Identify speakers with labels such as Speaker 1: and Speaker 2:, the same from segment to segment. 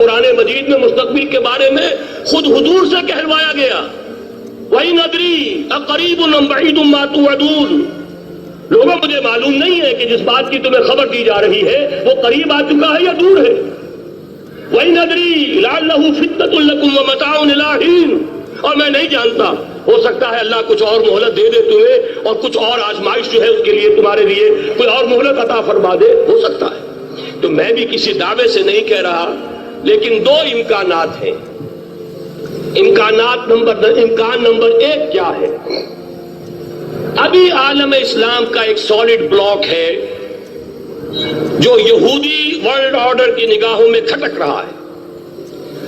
Speaker 1: قرآن مجید میں مستقبل کے بارے میں خود حضور سے کہلوایا گیا، وَإِنْ أَدْرِي أَقَرِيبٌ أَمْ بَعِيدٌ مَا تُوعَدُونَ۔ لوگوں مجھے معلوم نہیں ہے کہ جس بات کی تمہیں خبر دی جا رہی ہے وہ قریب آ چکا ہے یا دور ہے۔ وَإِنْ أَدْرِي لَعَلَّهُ فِتْنَةٌ لَكُمْ وَمَتَاعٌ إِلَىٰ حِينٍ، اور میں نہیں جانتا، ہو سکتا ہے اللہ کچھ اور مہلت دے دے تمہیں، اور کچھ اور آزمائش جو ہے اس کے لیے تمہارے لیے کوئی اور مہلت عطا فرما دے، ہو سکتا ہے۔ تو میں بھی کسی دعوے سے نہیں کہہ رہا، لیکن دو امکانات ہیں۔ امکان نمبر ایک کیا ہے؟ ابھی عالم اسلام کا ایک سالڈ بلاک ہے جو یہودی ورلڈ آرڈر کی نگاہوں میں کھٹک رہا ہے۔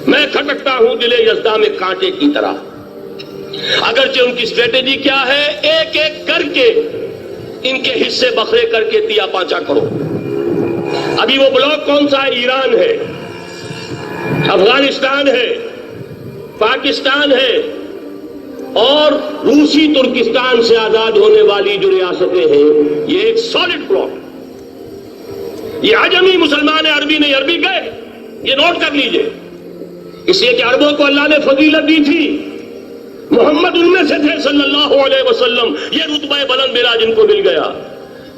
Speaker 1: میں کھٹکتا ہوں دل یزداں میں کانٹے کی طرح، اگرچہ ان کی اسٹریٹجی کیا ہے، ایک ایک کر کے ان کے حصے بکھرے کر کے تیا پانچا کرو۔ ابھی وہ بلاک کون سا ہے؟ ایران ہے، افغانستان ہے، پاکستان ہے، اور روسی ترکستان سے آزاد ہونے والی جو ریاستیں ہیں، یہ ایک سالڈ بلاک۔ یہ عجمی مسلمان عربی نہیں، عربی گئے، یہ نوٹ کر لیجئے، اس لیے کہ عربوں کو اللہ نے فضیلت دی تھی، محمد ان میں سے تھے صلی اللہ علیہ وسلم، یہ رتبہ بلند ملا جن کو مل گیا۔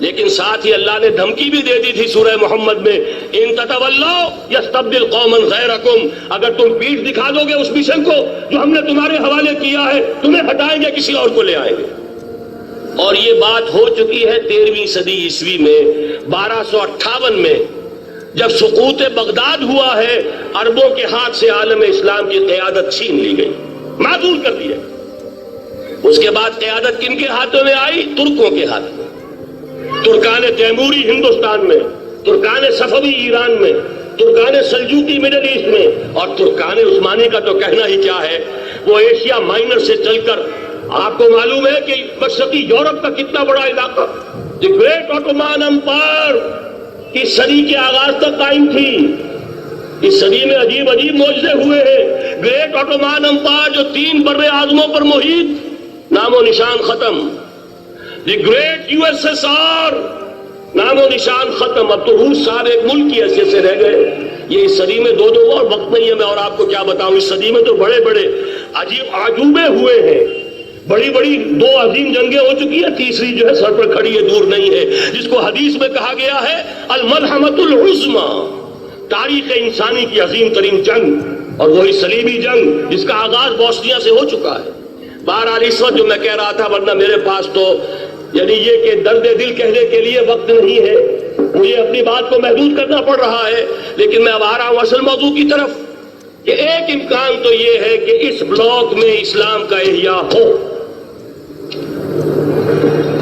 Speaker 1: لیکن ساتھ ہی اللہ نے دھمکی بھی دے دی تھی سورہ محمد میں، ان تتولوا یستبدل قوما غیرکم، اگر تم پیٹھ دکھا دو گے اس مشن کو جو ہم نے تمہارے حوالے کیا ہے، تمہیں ہٹائیں گے، کسی اور کو لے آئیں گے۔ اور یہ بات ہو چکی ہے 13ویں صدی عیسوی میں، 1258 میں جب سقوط بغداد ہوا ہے، عربوں کے ہاتھ سے عالم اسلام کی قیادت چھین لی گئی، معزول کر دیا۔ اس کے بعد قیادت کن کے ہاتھوں میں آئی؟ ترکوں کے ہاتھ میں، ترکان تیموری ہندوستان میں، ترکان صفوی ایران میں، ترکان سلجوقی مڈل ایسٹ میں، اور ترکان عثمانی کا تو کہنا ہی کیا ہے، وہ ایشیا مائنر سے چل کر آپ کو معلوم ہے کہ مشرقی یورپ کا کتنا بڑا علاقہ، دی گریٹ آٹومان امپائر کی صدی کے آغاز تک قائم تھی۔ اس صدی میں عجیب عجیب معجزے ہوئے ہیں۔ گریٹ آٹومان امپائر جو 3 بر اعظموں پر محیط، نام و نشان ختم۔ The great U S S R, نام و نشان ختم۔ اب تو روس صاحب ایک ملک کی حیثیت سے رہ گئے۔ یہ اس صدی میں دو اور وقت نہیں ہے، میں اور آپ کو کیا بتاؤں، اس صدی میں تو بڑے بڑے عجیب عجوبے ہوئے ہیں، بڑی بڑی 2 عظیم جنگیں ہو چکی ہیں، تیسری جو ہے سر پر کھڑی ہے، دور نہیں ہے، جس کو حدیث میں کہا گیا ہے الملحمۃ العظمیٰ، تاریخ انسانی کی عظیم ترین جنگ، اور وہی صلیبی جنگ جس کا آغاز بوسنیا سے ہو چکا ہے۔ بہرحال اس وقت جو میں کہہ رہا تھا، ورنہ میرے پاس تو یعنی یہ کہ درد دل کہنے کے لیے وقت نہیں ہے، مجھے اپنی بات کو محدود کرنا پڑ رہا ہے، لیکن میں اب آ رہا ہوں اصل موضوع کی طرف، کہ ایک امکان تو یہ ہے کہ اس بلاک میں اسلام کا احیاء ہو،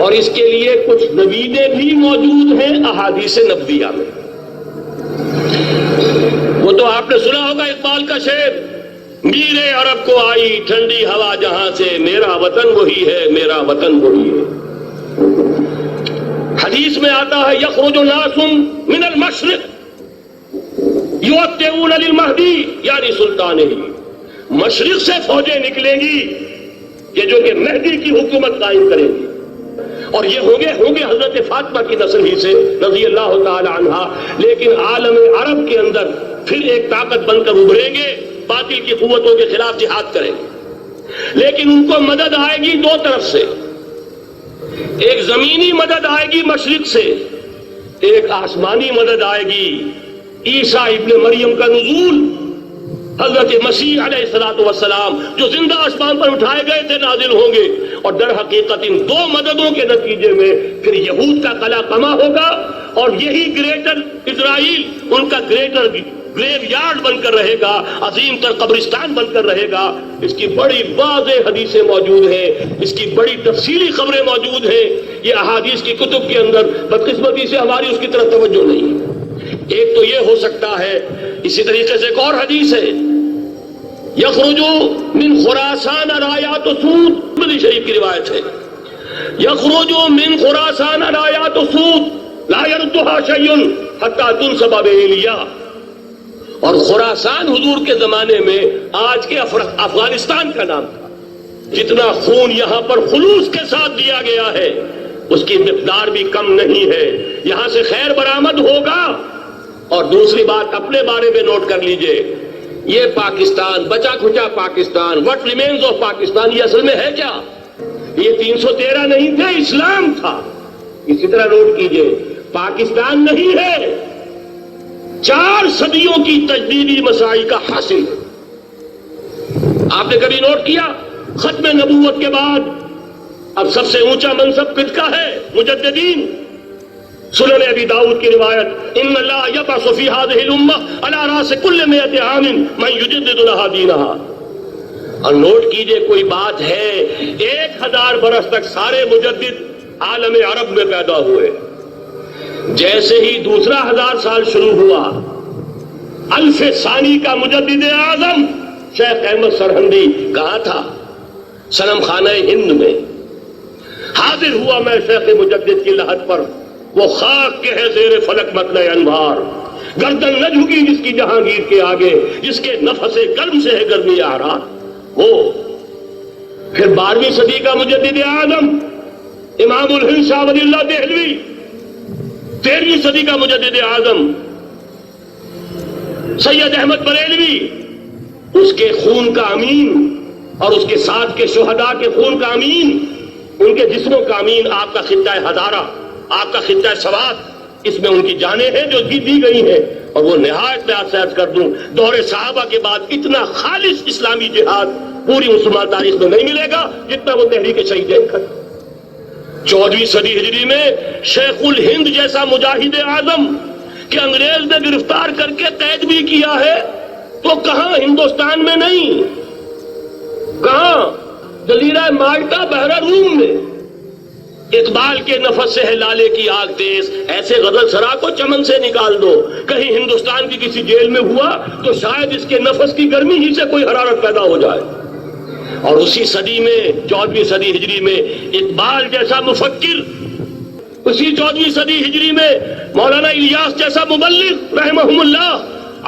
Speaker 1: اور اس کے لیے کچھ نویدیں بھی موجود ہیں احادیث نبویہ میں۔ وہ تو آپ نے سنا ہوگا اقبال کا شعر، میرے عرب کو آئی ٹھنڈی ہوا جہاں سے، میرا وطن وہی ہے، میرا وطن وہی ہے۔ حدیث میں آتا ہے یخرج ناس من المشرق یؤتون للمہدی یعنی سلطان ہی، مشرق سے فوجیں نکلیں گی کہ جو کہ مہدی کی حکومت قائم کریں گی، اور یہ ہوں گے حضرت فاطمہ کی نسل ہی سے رضی اللہ تعالی عنہا، لیکن عالم عرب کے اندر پھر ایک طاقت بن کر ابھریں گے، باطل کی قوتوں کے خلاف جہاد کریں گے، لیکن ان کو مدد آئے گی 2 طرف سے، ایک زمینی مدد آئے گی مشرق سے، ایک آسمانی مدد آئے گی، عیسیٰ ابن مریم کا نزول، حضرت مسیح علیہ السلام جو زندہ آسمان پر اٹھائے گئے تھے نازل ہوں گے، اور در حقیقت ان 2 مددوں کے نتیجے میں پھر یہود کا قلعہ قمع ہوگا، اور یہی گریٹر اسرائیل ان کا گریٹر گریو یارڈ بن کر رہے گا، عظیم تر قبرستان بن کر رہے گا۔ اس کی بڑی واضح حدیثیں موجود ہیں، اس کی بڑی تفصیلی خبریں موجود ہیں، یہ احادیث کی کتب کے اندر، بدقسمتی سے ہماری اس کی طرف توجہ نہیں ہے۔ ایک تو یہ ہو سکتا ہے، اسی طریقے سے ایک اور حدیث ہے، یخرج من خراسان رایات سود، مدنی شریف کی روایت ہے، یخرج من خراسان رایات سود لا يردها شيء حتى تنصب بإيلیا، اور خراسان حضور کے زمانے میں آج کے افغانستان کا نام تھا۔ جتنا خون یہاں پر خلوص کے ساتھ دیا گیا ہے اس کی مقدار بھی کم نہیں ہے، یہاں سے خیر برآمد ہوگا۔ اور دوسری بات اپنے بارے میں نوٹ کر لیجئے، یہ پاکستان، بچا کھچا Pakistan, what remains of Pakistan, یہ اصل میں ہے کیا؟ یہ 313 نہیں تھے، اسلام تھا۔ اسی طرح نوٹ کیجئے، پاکستان نہیں ہے، 4 صدیوں کی تجدیدی مساعی کا حاصل ہے۔ آپ نے کبھی نوٹ کیا ختم نبوت کے بعد اب سب سے اونچا منصب کس کا ہے؟ مجددین۔ سنن ابی داؤد کی روایت، ان اللہ یبعث فی هذه الامہ علی راس کل 100 عام من یجدد لها دینها۔ اور نوٹ کیجئے کوئی بات ہے، 1000 برس تک سارے مجدد عالم عرب میں پیدا ہوئے، جیسے ہی دوسرا 1000 سال شروع ہوا، الف ثانی کا مجدد اعظم شیخ احمد سرہندی کہاں تھا؟ صنم خانہ ہند میں حاضر ہوا۔ میں شیخ مجدد کی لحد پر، وہ خاک کے ہے زیر فلک مطلع انوار، گردن نہ جھکی جس کی جہانگیر کے آگے، جس کے نفس گرم سے ہے گرمی آرات وہ۔ پھر 12ویں صدی کا مجدد اعظم امام الہند شاہ ولی اللہ دہلوی، 13ویں صدی کا مجدد اعظم سید احمد بریلوی، اس کے خون کا امین اور اس کے ساتھ کے شہداء کے خون کا امین، ان کے جسموں کا امین، آپ کا خطہ ہزارہ، آپ کا خطہ سوات، اس میں ان کی جانیں ہیں جو دی گئی ہیں۔ اور وہ نہایت میں آپ سے عرض کر دوں، دور صحابہ کے بعد اتنا خالص اسلامی جہاد پوری مسلمان تاریخ میں نہیں ملے گا جتنا وہ تحریک شہید خط۔ 14ویں صدی ہجری میں شیخ الہند جیسا مجاہد اعظم کہ انگریز نے گرفتار کر کے قید بھی کیا ہے، تو کہاں؟ ہندوستان میں نہیں، کہاں؟ جزیرہ مالٹا بحر روم میں۔ اقبال کے نفس سے ہے لالے کی آگ تیز، ایسے غزل سرا کو چمن سے نکال دو۔ کہیں ہندوستان کی کسی جیل میں ہوا تو شاید اس کے نفس کی گرمی ہی سے کوئی حرارت پیدا ہو جائے۔ اور اسی صدی میں 14ویں صدی ہجری میں اقبال جیسا مفکر، اسی 14ویں صدی ہجری میں مولانا الیاس جیسا مبلغ رحمہم اللہ،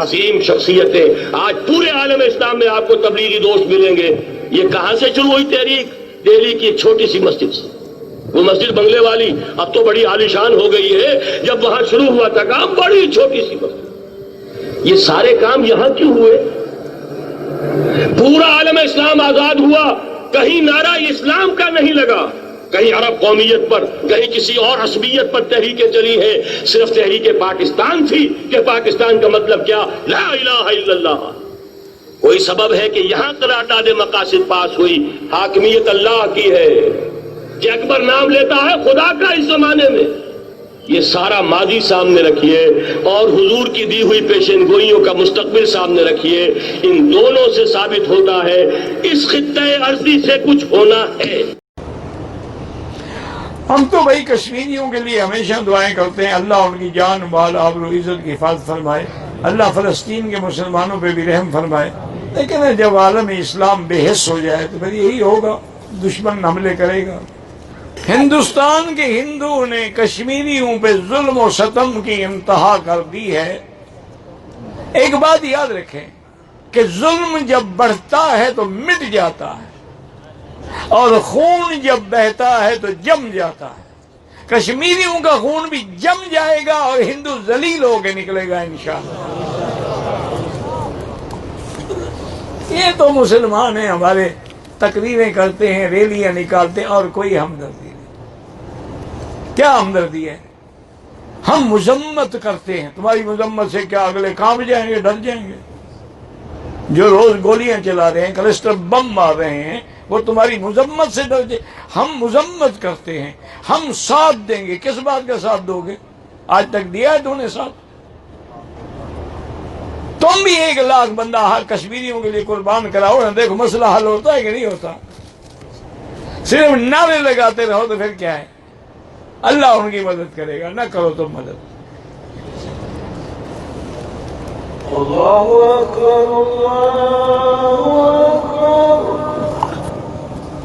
Speaker 1: عظیم شخصیتیں۔ آج پورے عالم اسلام میں آپ کو تبلیغی دوست ملیں گے۔ یہ کہاں سے شروع ہوئی تحریک؟ دہلی کی ایک چھوٹی سی مسجد سے۔ وہ مسجد بنگلے والی اب تو بڑی عالیشان ہو گئی ہے، جب وہاں شروع ہوا تھا کام بڑی چھوٹی سی مسجد۔ یہ سارے کام یہاں کیوں ہوئے؟ پورا عالم اسلام آزاد ہوا، کہیں نعرہ اسلام کا نہیں لگا، کہیں عرب قومیت پر، کہیں کسی اور عصبیت پر تحریکیں چلی ہیں۔ صرف تحریک پاکستان تھی کہ پاکستان کا مطلب کیا؟ لا الہ الا اللہ۔ کوئی سبب ہے کہ یہاں قرارداد مقاصد پاس ہوئی، حاکمیت اللہ کی ہے، کہ اکبر نام لیتا ہے خدا کا اس زمانے میں۔ یہ سارا ماضی سامنے رکھیے اور حضور کی دی ہوئی پیشین گوئیوں کا مستقبل سامنے رکھیے، ان دونوں سے ثابت ہوتا ہے اس خطہ ارضی سے کچھ ہونا ہے۔
Speaker 2: ہم تو بھائی کشمیریوں کے لیے ہمیشہ دعائیں کرتے ہیں، اللہ ان کی جان مال آبرو عزت کی حفاظت فرمائے، اللہ فلسطین کے مسلمانوں پہ بھی رحم فرمائے۔ لیکن جب عالم اسلام بے حس ہو جائے تو پھر یہی ہوگا، دشمن حملے کرے گا۔ ہندوستان کے ہندوؤں نے کشمیریوں پہ ظلم و ستم کی انتہا کر دی ہے۔ ایک بات یاد رکھیں کہ ظلم جب بڑھتا ہے تو مٹ جاتا ہے، اور خون جب بہتا ہے تو جم جاتا ہے۔ کشمیریوں کا خون بھی جم جائے گا اور ہندو ذلیل ہو کے نکلے گا انشاءاللہ۔ یہ تو مسلمان ہیں، ہمارے تقریریں کرتے ہیں، ریلیاں نکالتے ہیں، اور کوئی ہمدردی نہیں۔ کیا ہمدردی ہے؟ ہم مذمت کرتے ہیں، تمہاری مذمت سے کیا اگلے کانپ جائیں گے، ڈر جائیں گے؟ جو روز گولیاں چلا رہے ہیں، کلسٹر بم مار رہے ہیں، وہ تمہاری مذمت سے ڈر جائیں۔ ہم مذمت کرتے ہیں، ہم ساتھ دیں گے۔ کس بات کا ساتھ دو گے؟ آج تک دیا ہے تو نے ساتھ؟ تم بھی 1,00,000 بندہ کشمیریوں کے لیے قربان کراؤ نا، دیکھو مسئلہ حل ہوتا ہے کہ نہیں ہوتا۔ صرف نعرے لگاتے رہو تو پھر کیا ہے؟ اللہ ان کی مدد کرے گا، نہ کرو تم مدد۔
Speaker 3: اللہ اکبر اللہ